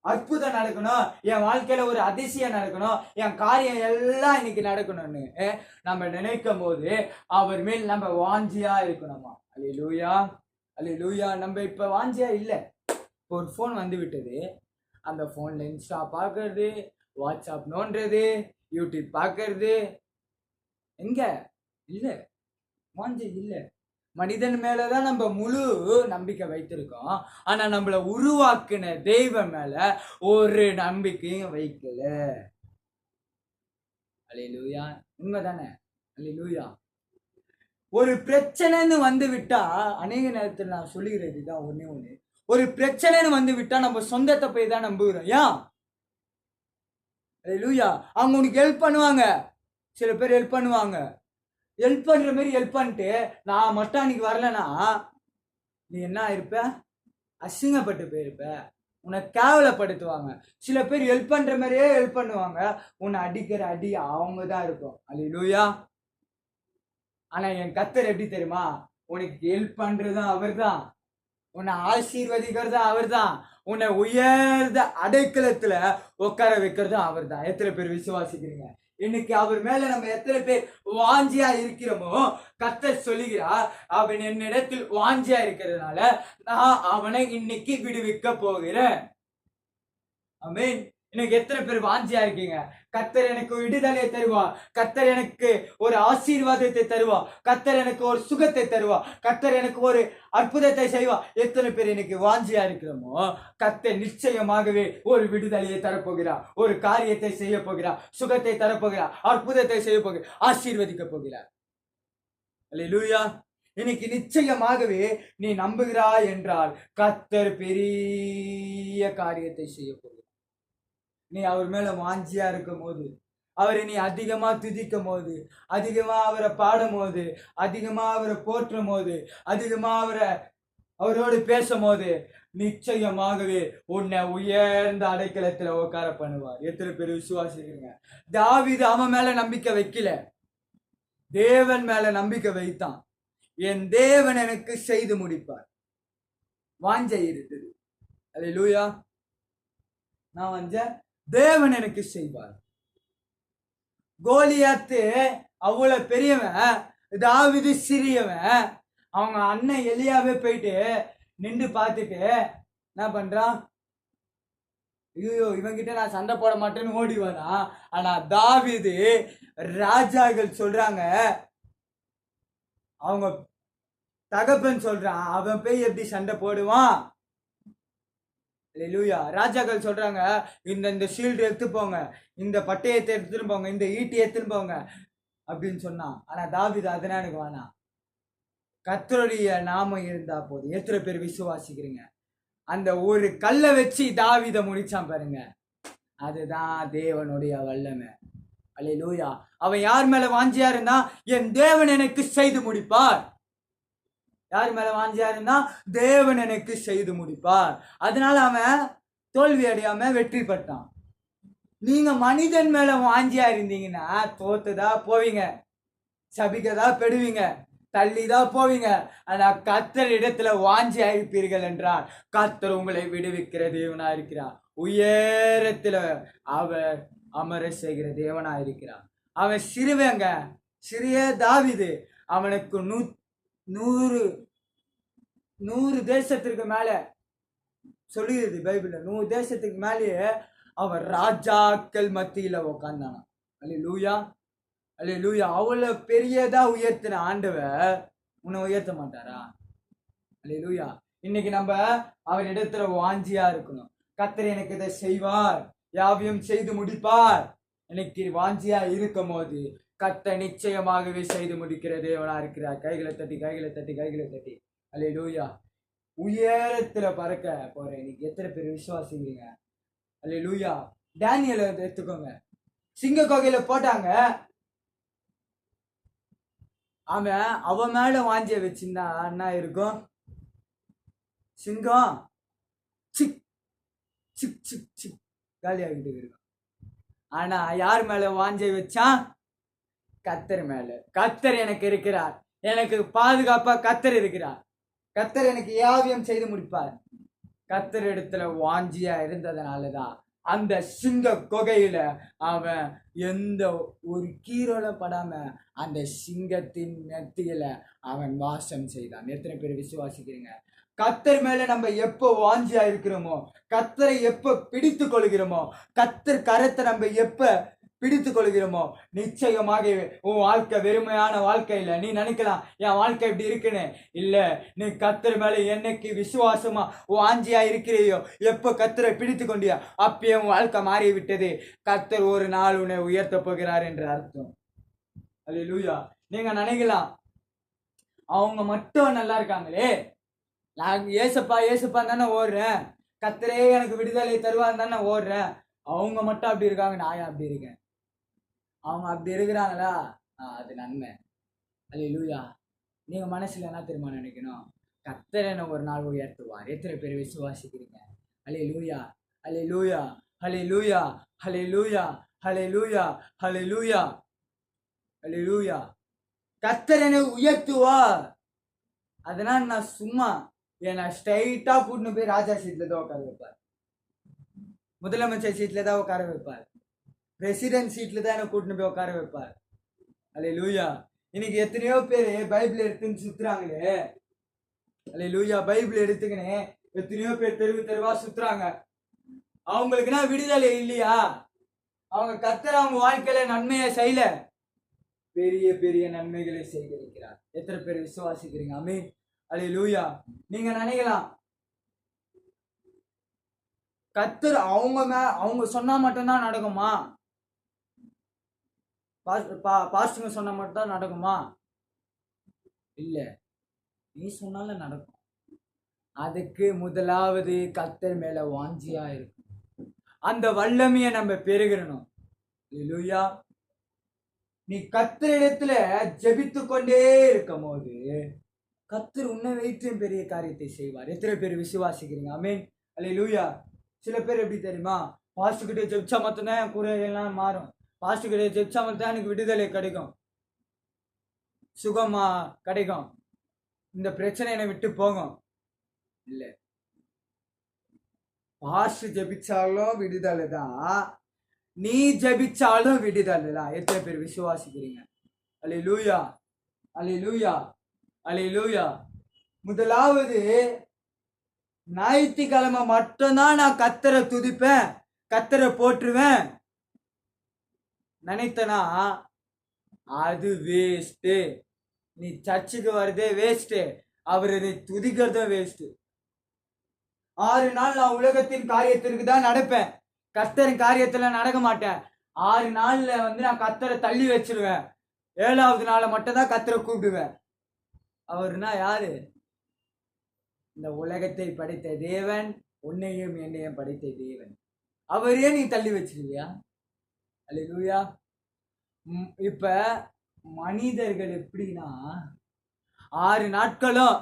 அற்புதம் நடக்கணும், என் வாழ்க்கையில ஒரு அதிசயம் நடக்கணும், என் காரியம் எல்லாம் இன்னைக்கு நடக்கணும்னு நம்ம நினைக்கும் போது அவர் மேல் நம்ம வாஞ்சியா இருக்கணுமா. அல்லேலூயா, அல்லேலூயா. நம்ம இப்ப வாஞ்சியா இல்ல. ஒரு போன் வந்து விட்டது, அந்த போன்ல இன்ஸ்டா பாக்குறது, வாட்ஸ்அப் நோண்டுறது, யூடியூப் பாக்குறது, எங்க இல்ல, வாஞ்சை இல்ல. மனிதன் மேலதான் நம்ம முழு நம்பிக்கை வைத்திருக்கோம், ஆனா நம்மள உருவாக்குன தெய்வம் மேல ஒரு நம்பிக்கையும் வைக்கல. அல்லேலூயா. உண்மைதானே? அல்லேலூயா. ஒரு பிரச்சனைன்னு வந்து விட்டா, அநேக நேரத்தில் நான் சொல்லுகிறது தான் ஒண்ணே ஒண்ணு, ஒரு பிரச்சனைன்னு வந்து விட்டா நம்ம சொந்தத்தை போய் தான் நம்புகிறோம். ஏன்? அல்லேலூயா. அவங்க உனக்கு ஹெல்ப் பண்ணுவாங்க, சில பேர் ஹெல்ப் பண்ணுவாங்க, ஹெல்ப் பண்ற மாதிரி ஹெல்ப் பண்ணிட்டு நான் மட்டும் அன்னைக்கு வரலன்னா நீ என்ன இருப்ப? அசிங்கப்பட்டு போயிருப்ப, உன்னை கேவலப்படுத்துவாங்க. சில பேர் ஹெல்ப் பண்ற மாதிரியே ஹெல்ப் பண்ணுவாங்க, உன்னை அடிக்கிற அடி அவங்க தான் இருக்கும். அல்லேலூயா. ஆனா என் கர்த்தர் எப்படி தெரியுமா? உனக்கு ஹெல்ப் பண்றதும் அவர் தான், உன்னை ஆசீர்வதிக்கிறதும் அவர் தான், உன்னை உயர்ந்த அடைக்கலத்துல உட்கார வைக்கிறதும் அவர் தான். எத்தனை பேர் விசுவாசிக்கிறீங்க? இன்னைக்கு அவர் மேல நம்ம எத்தனை பேர் வாஞ்சியா இருக்கிறோமோ, கர்த்தர் சொல்லுகிறார், அவன் என்னிடத்தில் வாஞ்சியா இருக்கிறதுனால நான் அவனை இன்னைக்கு விடுவிக்க போகிறேன். ஆமென். இன்னைக்கு எத்தனை பேர் வாஞ்சியா இருக்கீங்க? கர்த்தர் எனக்கு விடுதலையை தருவார், கர்த்தர் எனக்கு ஒரு ஆசீர்வாதத்தை தருவார், கர்த்தர் எனக்கு ஒரு சுகத்தை தருவார், கர்த்தர் எனக்கு ஒரு அற்புதத்தை செய்வார். எத்தனை பேர் இன்னைக்கு வாஞ்சியா இருக்கிறோமோ, கர்த்தர் நிச்சயமாகவே ஒரு விடுதலையை தரப்போகிறார், ஒரு காரியத்தை செய்ய போகிறார், சுகத்தை தரப்போகிறார், அற்புதத்தை செய்ய போகிறார், ஆசீர்வதிக்க போகிறார். அல்லேலூயா. இன்னைக்கு நிச்சயமாகவே நீ நம்புகிறாய் என்றால் கர்த்தர் பெரிய காரியத்தை செய்ய போகிறார். நீ அவர் மேல வாஞ்சியா இருக்கும் போது, அவரை நீ அதிகமா துதிக்கும் போது, அதிகமா அவரை பாடும் போது, அதிகமா அவரை போற்றும் போது, அதிகமா அவரோடு பேசும் போது, நிச்சயமாகவே உன்னை உயர்ந்த அடைக்கலத்துல உட்கார பண்ணுவார். எத்தனை பேர் விசுவாசிக்கிறீங்க? தாவீது அவன் மேல நம்பிக்கை வைக்கல, தேவன் மேல நம்பிக்கை வைத்தான். என் தேவன் எனக்கு செய்து முடிப்பார். வாஞ்சை இருந்தது. அல்லேலூயா. நான் தேவன் எனக்கு செய்வார். கோலியாத்து அவ்வளவு பெரியவன், தாவீது சிறியவன். அவங்க அண்ணன் எலியாவே போயிட்டு நின்று பார்த்துட்டு என்ன பண்றான்? ஐயோ, இவங்கிட்ட நான் சண்டை போட மாட்டேன்னு ஓடிவானா. ஆனா தாவீது, ராஜாக்கள் சொல்றாங்க, அவங்க தகப்பன் சொல்றான், அவன் போய் எப்படி சண்டை போடுவான்? அல்லேலூயா. ராஜாக்கள் சொல்றாங்க, இந்த ஷீல்டு எடுத்து போங்க, இந்த பட்டயத்தை எடுத்துட்டு போங்க, இந்த ஈட்டி எடுத்துட்டு போங்க அப்படின்னு சொன்னான். ஆனா தாவீது அதனால எனக்கு வேணாம், கர்த்தருடைய நாமம் இருந்தா போதும். எத்தனை பேர் விசுவாசிக்கிறீங்க? அந்த ஒரு கல்லை வச்சு தாவீதை முடிச்சான் பாருங்க, அதுதான் தேவனுடைய வல்லமை. அல்லேலூயா. அவன் யார் மேல வாஞ்சியா இருந்தா? என் தேவன் எனக்கு செய்து முடிப்பார். யார் மேல வாஞ்சியா இருந்தா? தேவன் எனக்கு செய்து முடிப்பார். அதனால அவன் தோல்வி அடையாம வெற்றி பெற்றான். நீங்க மனிதன் மேல வாஞ்சியா இருந்தீங்கன்னா தோத்துதா போவீங்க, சபிக்கதா பெடுவீங்க, தள்ளிதா போவீங்க. ஆனா கர்த்தர் இடத்துல வாஞ்சி ஆயிருப்பீர்கள் என்றால் கர்த்தர் உங்களை விடுவிக்கிற தேவனா இருக்கிறார். உயரத்துல அவர் அமர செய்கிற தேவனா இருக்கிறார். அவன் சிறுவங்க, சிறிய தாவீது. அவனுக்கு 100 தேசத்திற்கு மேல சொல்லுகிறது பைபிள்ல. 100 தேசத்துக்கு மேலேயே அவன் ராஜாக்கள் மத்தியில உக்காந்தானா. அல்லேலூயா, அல்லேலூயா. அவ்வளவு பெரியதா உயர்த்தின ஆண்டவர் உன்னை உயர்த்த மாட்டாரா? அல்லேலூயா. இன்னைக்கு நம்ம அவர் இடத்துல வாஞ்சியா இருக்கணும். கர்த்தர் எனக்கு இதை செய்வார், யாவையும் செய்து முடிப்பார். எனக்கு வாஞ்சியா இருக்கும் போது கர்த்தர் நிச்சயமாகவே செய்து முடிக்கிற தேவனா இருக்கிறார். கைகளை தட்டி, கைகளை தட்டி, கைகளை தட்டி. அல்லேலூயா. உயரத்துல பறக்க போறேன். இன்னைக்கு எத்தனை பேர் விசுவாசிக்கிறீங்க? அல்லேலூயா. டேனியல் எடுத்துக்கோங்க, சிங்க கோகையில போட்டாங்க. அவன் மேல வாஞ்சிய வச்சிருந்தா என்ன இருக்கும்? சிங்கம் சிக் சிக் சிக் சிக் காலியாகிட்டு இருக்கும். ஆனா யார் மேல வாஞ்சை வச்சான்? கர்த்தர் மேல. கர்த்தர் எனக்கு இருக்கிறார், எனக்கு பாதுகாப்பா கர்த்தர் இருக்கிறார், கர்த்தர் எனக்கு யாவையும் செய்து முடிப்பார். கர்த்தர் இடத்துல வாஞ்சியா இருந்ததுனாலதான் அந்த சிங்க குகையில அவன் எந்த ஒரு கீரோல படாம அந்த சிங்கத்தின் நெத்தியில அவன் வாசம் செய்தான். எத்தனை பேர் விசுவாசிக்கிறீங்க? கர்த்தர் மேல நம்ம எப்போ வாஞ்சியா இருக்கிறோமோ, கர்த்தரை எப்ப பிடித்து கொள்கிறோமோ, கர்த்தர் கரத்தை நம்ம எப்ப பிடித்து கொள்கிறோமோ, நிச்சயமாக உன் வாழ்க்கை வெறுமையான வாழ்க்கை இல்லை. நீ நினைக்கலாம் என் வாழ்க்கை இப்படி இருக்குன்னு. இல்ல, நீ கர்த்தர் மேல என்னைக்கு விசுவாசமா வாஞ்சியா இருக்கிறையோ, எப்ப கர்த்தரை பிடித்து கொண்டியோ அப்பயே உன் வாழ்க்கை மாறி விட்டது. கர்த்தர் ஒரு நாள் உன்னை உயர்த்த போகிறார் என்று அர்த்தம். அல்லேலூயா. நீங்க நினைக்கலாம் அவங்க மட்டும் நல்லா இருக்காங்களே, நான் ஏசப்பா ஏசப்பா தானே ஓடுறேன், கர்த்தரே எனக்கு விடுதலை தருவான்னு தானே ஓடுறேன், அவங்க மட்டும் அப்படி இருக்காங்க, நான் அப்படி இருக்கேன். அவங்க அப்படி இருக்கிறாங்களா, அது நன்மை. அல்லேலூயா. நீங்க மனசுல என்ன தெரியுமா நினைக்கணும்? கர்த்தர் என்ன ஒரு நாள் உயர்த்துவார். எத்தனை பேர் விசுவாசிக்கிறீங்க? அல்லேலூயா, அல்லேலூயா, அல்லேலூயா, அல்லேலூயா, அல்லேலூயா, அல்லேலூயா, அல்லேலூயா. கர்த்தர் என்னை உயர்த்துவார். அதனால நான் சும்மா என்னை ஸ்ட்ரைட்டா கூட்டின்னு போய் ராஜா சீட்ல தான் உட்கார வைப்பார், முதலமைச்சர் சீட்ல தான் உட்கார வைப்பார், பிரசிடென்ட் சீட்ல தான் என்ன கூட்டின்னு போய் உட்கார வைப்பார். அல்லேலூயா. இன்னைக்கு எத்தனையோ பேர் பைபிள் எடுத்துன்னு சுத்துறாங்களே. அல்லேலூயா. பைபிள் எடுத்துக்கினே எத்தனையோ பேர் தெருவா சுத்துறாங்க. அவங்களுக்குன்னா விடுதலை இல்லையா? அவங்க கர்த்தர் அவங்க வாழ்க்கையில நன்மையை செய்யல, பெரிய பெரிய நன்மைகளை செய்திருக்கிறார். எத்தனை பேர் விசுவாசிக்கிறீங்க? ஆமென். அல்லேலூயா. நீங்க நினைக்கலாம் கர்த்தர் அவங்க சொன்னா மட்டும்தான் நடக்குமா, பாஸ்டருங்க சொன்னா மட்டும்தான் நடக்குமா? இல்ல, நீ சொன்னாலும் நடக்கும். அதுக்கு முதலாவது கர்த்தர் மேல வாஞ்சியா இருக்கும். அந்த வல்லமையை நம்ம பெருகிறணும். அல்லேலூயா. நீ கர்த்தரிடத்துல ஜெபித்து கொண்டே இருக்கும் போது கர்த்தர் உன்னை வைத்து பெரிய காரியத்தை செய்வார். எத்தனை பேர் விசுவாசிக்கிறீங்க? ஆமென். அல்லேலூயா. சில பேர் எப்படி தெரியுமா, பாஸ்டர் கிட்ட ஜெபிச்சா மட்டும்தான் என் குறையெல்லாம் மாறும், பாஸ்டர் கிட்ட ஜெபிச்சா மட்டும்தான் எனக்கு விடுதலை கிடைக்கும், சுகமா கிடைக்கும், இந்த பிரச்சனை என்னை விட்டு போகும். இல்ல, பாஸ்டர் ஜெபிச்சாலும் விடுதலை தான், நீ ஜெபிச்சாலும் விடுதலை தான். எத்தனை பேர் விசுவாசிக்கிறீங்க? அல்லேலூயா, அல்லேலூயா, அல்லேலூயா. முதலாவது, ஞாயிற்றுக்கிழமை மட்டும்தான் நான் கர்த்தரை துதிப்பேன், கர்த்தரை போற்றுவேன் நினைத்தனா அது வேஸ்ட். நீ சர்ச்சுக்கு வர்றதே வேஸ்ட், அவரை நீ துதிக்கிறதும் வேஸ்ட். 6 நாள் நான் உலகத்தின் காரியத்திற்கு தான் நடப்பேன், கர்த்தரின் காரியத்துல நடக்க மாட்டேன். 6 நாள்ல நான் கர்த்தரை தள்ளி வச்சிருவேன், 7வது நாளை மட்டும் தான் கர்த்தரை கூப்பிடுவேன். அவர்னா யாரு? இந்த உலகத்தை படைத்த தேவன், உன்னையும் என்னையும் படைத்த தேவன். அவரே நீ தள்ளி வச்சிருவியா? அல்லேலூயா. இப்ப மனிதர்கள் எப்படின்னா 6 நாட்களும்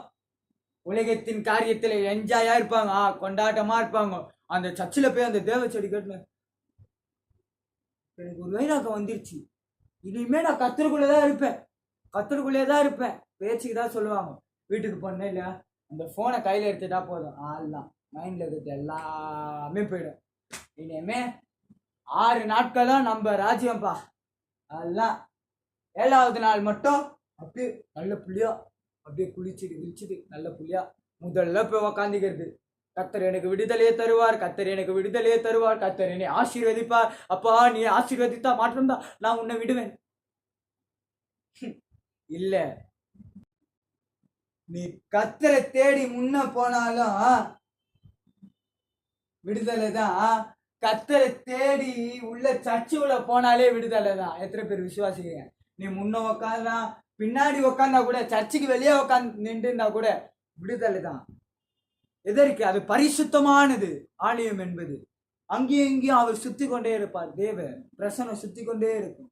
உலகத்தின் காரியத்துல என்ஜாயா இருப்பாங்க, கொண்டாட்டமா இருப்பாங்க. அந்த சர்ச்சில் போய் அந்த தேவ செடி கட்டுன எனக்கு ஒரு வைராக்கம் வந்துருச்சு, இனிமே நான் கர்த்தருக்குள்ளதான் இருப்பேன், கர்த்தருக்குள்ளேதான் இருப்பேன், பேச்சுக்கு தான் சொல்லுவாங்க. வீட்டுக்கு போனேன் இல்லையா, அந்த போனை கையில எடுத்துட்டா போதும், ஆள்லாம் மைண்ட்ல இருக்கிறது எல்லாமே போயிடும். இனிமே 6 நாட்களும் நம்ம ராஜ்யம்பா. அதெல்லாம் 7வது நாள் மட்டும் அப்படியே நல்ல புள்ளியா, அப்படியே குளிச்சுட்டு விழிச்சுட்டு நல்ல புள்ளியா முதல்ல போய் உக்காந்துக்கிறது. கர்த்தர் எனக்கு விடுதலையே தருவார், கர்த்தர் எனக்கு விடுதலையே தருவார், கர்த்தர் என்னை ஆசீர்வதிப்பார். அப்பா நீ ஆசீர்வதித்தா மாற்றம்தான் நான் உன்னை விடுவேன். இல்ல, நீ கர்த்தரை தேடி முன்ன போனாலும் விடுதலை தான், கர்த்தரை தேடி உள்ள சர்ச்சுக்குள்ள போனாலே விடுதலை தான். எத்தனை பேர் விசுவாசிக்கிறீங்க? நீ முன்ன உக்காந்தா பின்னாடி உக்காந்தா கூட, சர்ச்சுக்கு வெளியே உக்காந்து நின்று இருந்தா கூட விடுதலை தான். எதற்கு? அது பரிசுத்தமானது. ஆலயம் என்பது அங்கேயும் இங்கேயும் அவர் சுத்தி கொண்டே இருப்பார், தேவ பிரசன்னம் சுத்தி கொண்டே இருக்கும்.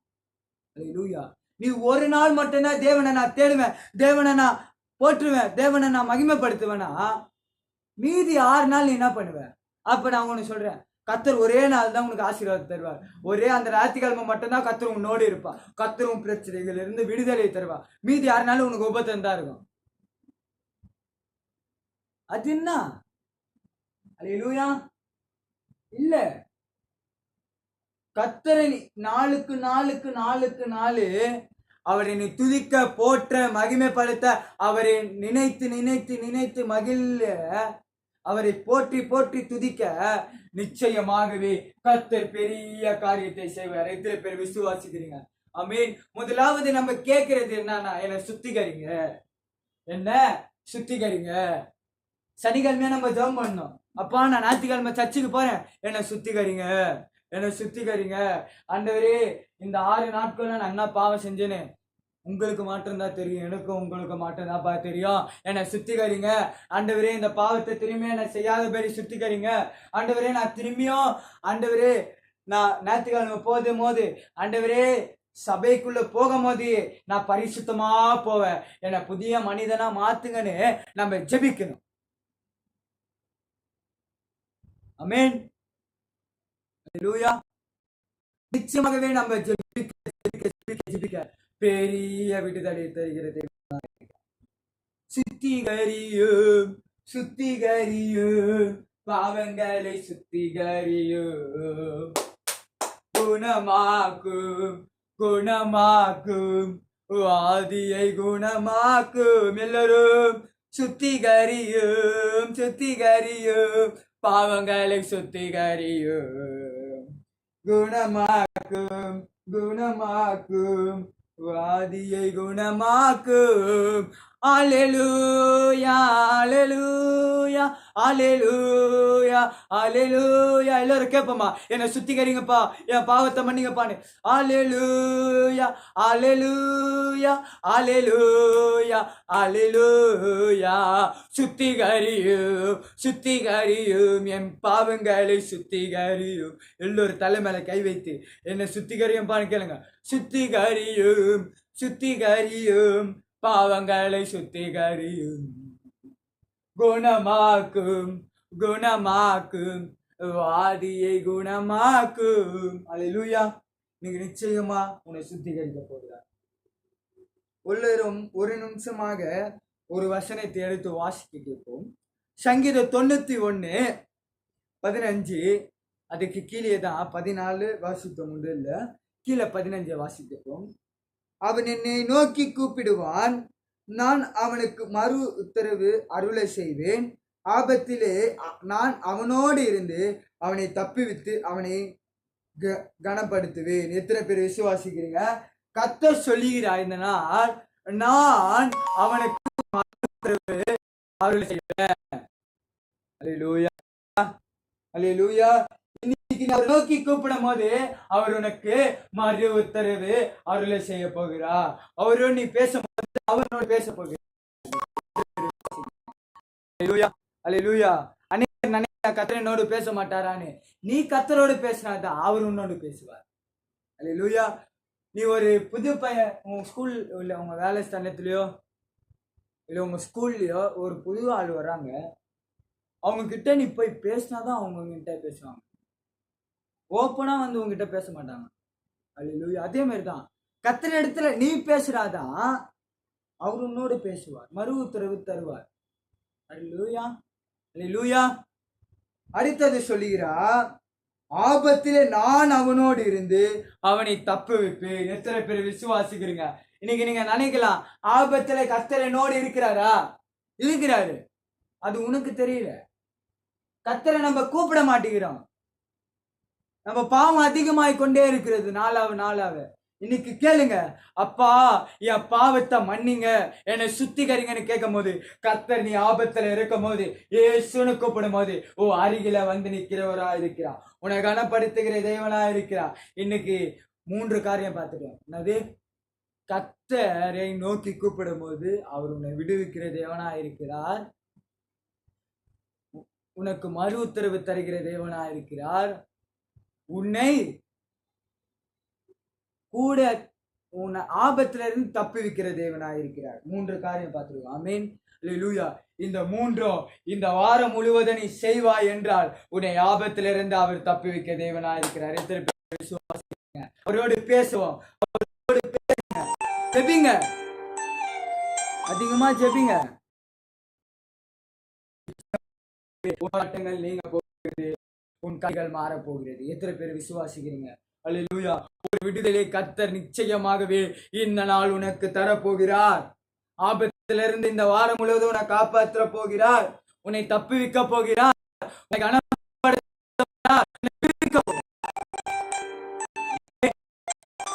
அல்லேலூயா. நீ ஒரு நாள் மட்டும்தான் தேவனை நான் தேடுவேன், தேவனை நான் போற்றுவேன், தேவனை நான் மகிமைப்படுத்துவேனா, மீதி 6 நாள் நீ என்ன பண்ணுவ? அப்ப நான் உனக்கு சொல்றேன், கர்த்தர் ஒரே நாள் தான் உனக்கு ஆசீர்வாதம் தருவார். ஒரே அந்த ஞாயிற்றுக்கிழமை மட்டும்தான் கர்த்தர் உன்னோடு இருப்பா, கர்த்தரும் பிரச்சனைகள் இருந்து விடுதலை தருவா. மீதி 6 நாள் உனக்கு உபத்திரம் தான் இருக்கும். அது என்ன? அல்லேலூயா. இல்ல, கர்த்தரை நாளுக்கு நாளுக்கு நாளுக்கு நாளு அவரை நீ துதிக்க, போற்ற, மகிமைப்படுத்த, அவரை நினைத்து நினைத்து நினைத்து மகிழ, அவரை போற்றி போற்றி துதிக்க, நிச்சயமாகவே கர்த்தர் பெரிய காரியத்தை செய்வார். எத்தனை பேர் விசுவாசிக்கிறீங்க? ஆமென். முதலாவது நம்ம கேட்கறது என்னன்னா, என்ன சுத்திகரிங்க, என்ன சுத்திகரிங்க. சனிக்கிழமையா நம்ம ஜெபம் பண்ணோம், அப்பா நான் ஞாயிற்றுக்கிழமை சர்ச்சுக்கு போறேன், என்ன சுத்திகரிங்க, என்ன சுத்திகரிங்க. ஆண்டவரே இந்த 6 நாட்கள் நான் என்ன பாவம் செஞ்சேன்னு உங்களுக்கு மட்டும்தான் தெரியும், எனக்கும் உங்களுக்கு மட்டும்தான்ப்பா தெரியும். என்னை சுத்திகரிங்க ஆண்டவரே, இந்த பாவத்தை திரும்பி என்ன செய்யாதபடி சுத்திகரிங்க ஆண்டவரே. நான் திரும்பியும் ஆண்டவரே, நான் ஞாயிற்றுக்கிழமை போதும் போது ஆண்டவரே, சபைக்குள்ள போகும் போது நான் பரிசுத்தமா போவேன், என்னை புதிய மனிதனா மாத்துங்கன்னு நம்ம ஜெபிக்கணும். ஆமென். அல்லேலூயா. நிச்சயமாகவே நம்ம ஜெபிக்க பெரிய விடுதலை தருகிறது. சுத்திகரியும் சுத்திகரியும் பாவங்களை சுத்திகரியும், குணமாக்கும் குணமாக்கும் ஆதியை குணமாக்கும். எல்லாரும் சுத்திகரியும் சுத்திகரியும் பாவங்களை சுத்திகரியும், குணமாக்கும் குணமாக்கும் வாதியை குணமாக்கும் அல்லேலூயா அல்லேலூயா அல்லேலூயா அல்லேலூயா. எல்லாரும் கேட்போமா, என்னை சுத்திகரிங்கப்பா, என் பாவத்தை மன்னிங்கப்பான்னு. அல்லேலூயா அல்லேலூயா அல்லேலூயா அல்லேலூயா. சுத்திகரியும் சுத்திகரியும் என் பாவங்களை சுத்திகரியும். எல்லோரும் தலை மேல கை வைத்து என்னை சுத்திகரியும்பான்னு கேளுங்க. சுத்திகரியும் சுத்திகரியும் பாவங்களை சுத்திகரியும். குணமாக்கும் குணமாக்கும் வாதியை குணமாக்கும். அல்லேலூயா. நீங்க நிச்சயமா உன்னை சுத்திகரிக்க போகிறார். உள்ளரும் ஒரு நிமிஷமாக ஒரு வசனத்தை எடுத்து வாசிக்க கேட்போம். சங்கீதம் 91:15. அதுக்கு கீழே தான் 14 வாசித்தோம். முதல்ல கீழே 15 வாசிப்போம். அவன் என்னை நோக்கி கூப்பிடுவான், நான் அவனுக்கு மறு உத்தரவு அருளை செய்வேன். ஆபத்திலே நான் அவனோடு இருந்து அவனை தப்பிவித்து அவனை கனப்படுத்துவேன். எத்தனை பேர் விசுவாசிக்கிறீங்க? கர்த்தர் சொல்லுகிறார், இந்த நாள் நான் அவனுக்கு மறு உத்தரவு அருளை செய்வேன். அல்லேலூயா அல்லேலூயா. இன்னைக்கு அவர் நோக்கி கூப்பிடும் போது அவர் உனக்கு மறு உத்தரவு அருளை செய்ய போகிறார். அவரோடு நீ பேசும்போது அவரோடு பேச போகிறார். கர்த்தரோடு பேச மாட்டாரான்னு. நீ கர்த்தரோடு பேசினாதான் அவர் உன்னோடு பேசுவார். அல்லேலூயா. நீ ஒரு புது பையன் உங்க ஸ்கூல் இல்லை உங்க வேலை ஸ்தானத்துலயோ இல்லை உங்க ஸ்கூல்லயோ ஒரு புது ஆள் வர்றாங்க. அவங்க கிட்ட நீ போய் பேசினாதான் அவங்க கிட்ட பேசுவாங்க. ஓப்பனா வந்து உங்ககிட்ட பேச மாட்டாங்க. அல்லேலூயா. அதே மாதிரி தான் கர்த்தர் இடத்துல நீ பேசுறாதான் அவர் உன்னோடு பேசுவார், மறு உத்தரவு தருவார். அல்லேலூயா அல்லேலூயா. அடுத்தது சொல்லுகிறார், ஆபத்திலே நான் அவனோடு இருந்து அவனை தப்பு வைப்பேன். எத்தனை பேர் விசுவாசிக்கிறீங்க? இன்னைக்கு நீங்க நினைக்கலாம், ஆபத்துல கர்த்தர் என்னோடு இருக்கிறாரா? இருக்கிறாரு. அது உனக்கு தெரியல. கர்த்தரை நம்ம கூப்பிட மாட்டேங்கிறோம். நம்ம பாவம் அதிகமாய் கொண்டே இருக்கிறது நாளாவ. இன்னைக்கு கேளுங்க, அப்பா என் பாவத்தை மன்னிங்க, என்னை சுத்திகரிங்கன்னு கேட்கும் போது, கர்த்தர் நீ ஆபத்துல இருக்கும் போது இயேசுன்னு கூப்பிடும் போது ஓ அருகில வந்து நிற்கிறவரா இருக்கிறா, உன்னை கனப்படுத்துகிற தேவனா இருக்கிறா. இன்னைக்கு 3 காரியம் பார்த்துட்டோம். என்னது? கர்த்தரை நோக்கி கூப்பிடும் போது அவர் உன்னை விடுவிக்கிற தேவனா இருக்கிறார், உனக்கு மறு உத்தரவு தருகிற தேவனா இருக்கிறார், உன்னை கூட உன்னை ஆபத்துல இருந்து தப்பி வைக்கிற தேவனா இருக்கிறார். 3 காரியம் பார்த்துருவோம். ஆமென் அல்லேலூயா. இந்த 3 இந்த வாரம் முழுவதும் நீ செய்வாய் என்றால் உன்னை ஆபத்திலிருந்து அவர் தப்பி வைக்க தேவனா இருக்கிறார். எத்தனை பேர் விசுவாசிக்கிறீங்க? அவரோடு பேசுவோம், அவரோடு பேசுங்க, ஜெபிங்க, அதிகமா ஜெபிங்க. போராட்டங்கள் நீங்க போகிறது, உன் கைகள் மாற போகிறது. எத்தனை பேர் விசுவாசிக்கிறீங்க? அல்லேலூயா. ஒரு விடுதலை கர்த்தர் நிச்சயமாகவே இந்த நாள் உனக்கு தரப்போகிறார். ஆபத்திலிருந்து இந்த வாரம் முழுவதும் உன்னை காப்பாற்ற போகிறார், உன்னை தப்புவிக்க போகிறார், உன்னை கனப்படுத்த போகிறார்.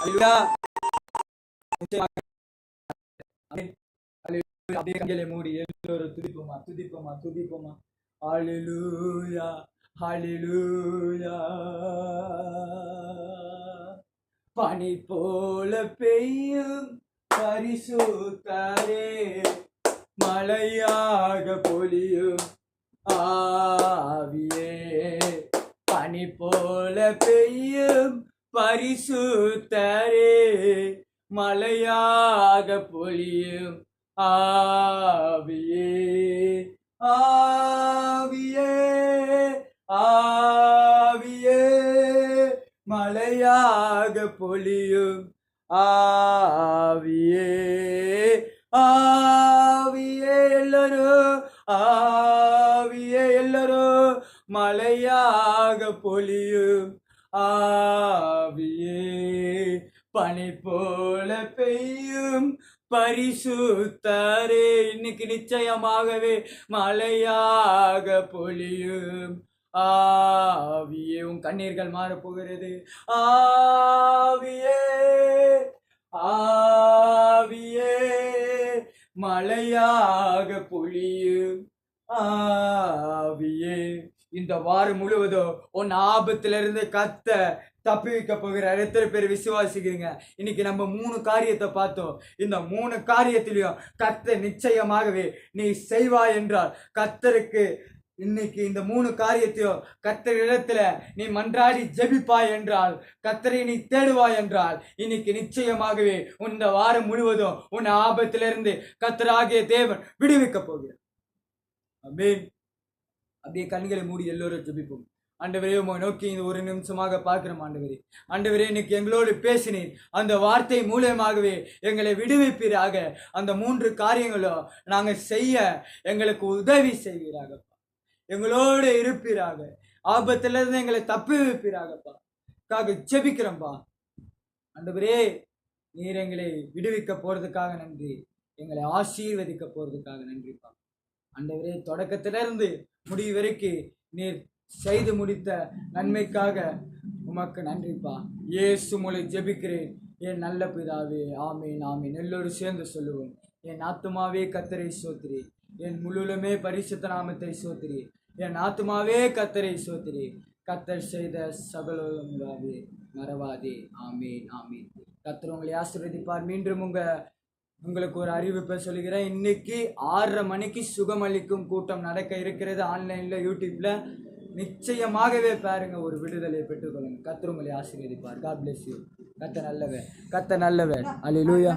அல்லேலூயா. அப்படியே கண்களை மூடி எல்லோரும் துதிப்போமா. அல்லேலூயா ஹல்லேலூயா. பனி போல பெய்யும் பரிசுத்தரே, மழையாக பொழியும் ஆவியே. பனி போல பெய்யும் பரிசுத்தரே, மழையாக பொழியும் ஆவியே. ஆவியே ஆவியே, மழையாக பொழியும் ஆவியே. ஆவியே எல்லாரும், ஆவியே எல்லாரும், மழையாக பொழியும் ஆவியே. பனி போல பெய்யும் பரிசுத்தரே, இன்னைக்கு நிச்சயமாகவே மழையாக பொழியும் ஆவியே. உன் கண்ணீர்கள் மாறப் போகிறது. ஆவியே ஆவியே, மழையாக பொழியும் ஆவியே. இந்த வாரம் முழுவதும் உன் ஆபத்திலிருந்து கத்த தப்பி வைக்க போகிறார். எத்தனை பேர் விசுவாசிக்கிறீங்க? இன்னைக்கு நம்ம 3 காரியத்தை பார்த்தோம். இந்த 3 காரியத்திலையும் கத்த நிச்சயமாகவே நீ செய்வாய் என்றால், கத்தருக்கு இன்னைக்கு இந்த 3 காரியத்தையும் கத்தரிடத்துல நீ மன்றாடி ஜெபிப்பாய் என்றால், கத்தரை நீ தேடுவாய் என்றால், இன்னைக்கு நிச்சயமாகவே இந்த வாரம் முழுவதும் உன் ஆபத்திலிருந்து கத்தராகிய தேவன் விடுவிக்க போகிறார். ஆமென். அப்படியே கண்களை மூடி எல்லோரும் ஜெபிப்போம். ஆண்டவரே, உம்மை நோக்கி இந்த ஒரு நிமிஷமாக பார்க்கிறோம். ஆண்டவரே, இன்னைக்கு எங்களோடு பேசினேன். அந்த வார்த்தை மூலமாகவே எங்களை விடுவிப்பீராக. அந்த 3 காரியங்களும் நாங்கள் செய்ய எங்களுக்கு உதவி செய்வீராகப்பா. எங்களோடு இருப்பீராக. ஆபத்திலிருந்து எங்களை தப்பி வைப்பீராகப்பா. ஜெபிக்கிறோம்பா. ஆண்டவரே, நீர் எங்களை விடுவிக்க போறதுக்காக நன்றி. எங்களை ஆசீர்வதிக்க போறதுக்காக நன்றிப்பா. ஆண்டவரே, தொடக்கத்திலிருந்து முடிவு வரைக்கும் நீர் செய்து முடித்த நன்மைக்காக உமக்கு நன்றிப்பா. இயேசு மூலம் ஜெபிக்கிறேன் என் நல்ல பிதாவே. ஆமீன், ஆமீன். எல்லோரும் சேர்ந்து சொல்லுவோம். என் ஆத்துமாவே கர்த்தரை ஸ்தோத்திரி, என் முழுவதுமே பரிசுத்த நாமத்தை ஸ்தோத்திரி. என் ஆத்துமாவே கர்த்தரை ஸ்தோத்திரி, கர்த்தர் செய்த சகலமே மறவாதே. ஆமீன், ஆமீன். கர்த்தர் உங்களை ஆசீர்வதிப்பார். மீண்டும் உங்களுக்கு ஒரு அறிவிப்பை சொல்லுகிறேன். இன்னைக்கு 6:30 மணிக்கு சுகமளிக்கும் கூட்டம் நடக்க இருக்கிறது. ஆன்லைன்ல, யூடியூப்ல. நிச்சயமாகவே பாருங்க, ஒரு விடுதலை பெற்றுக்கொள்ளுங்க. கர்த்தர் உங்களை ஆசீர்வதிப்பார். God bless you. கர்த்தர் நல்லவர், கர்த்தர் நல்லவர். அல்லேலூயா.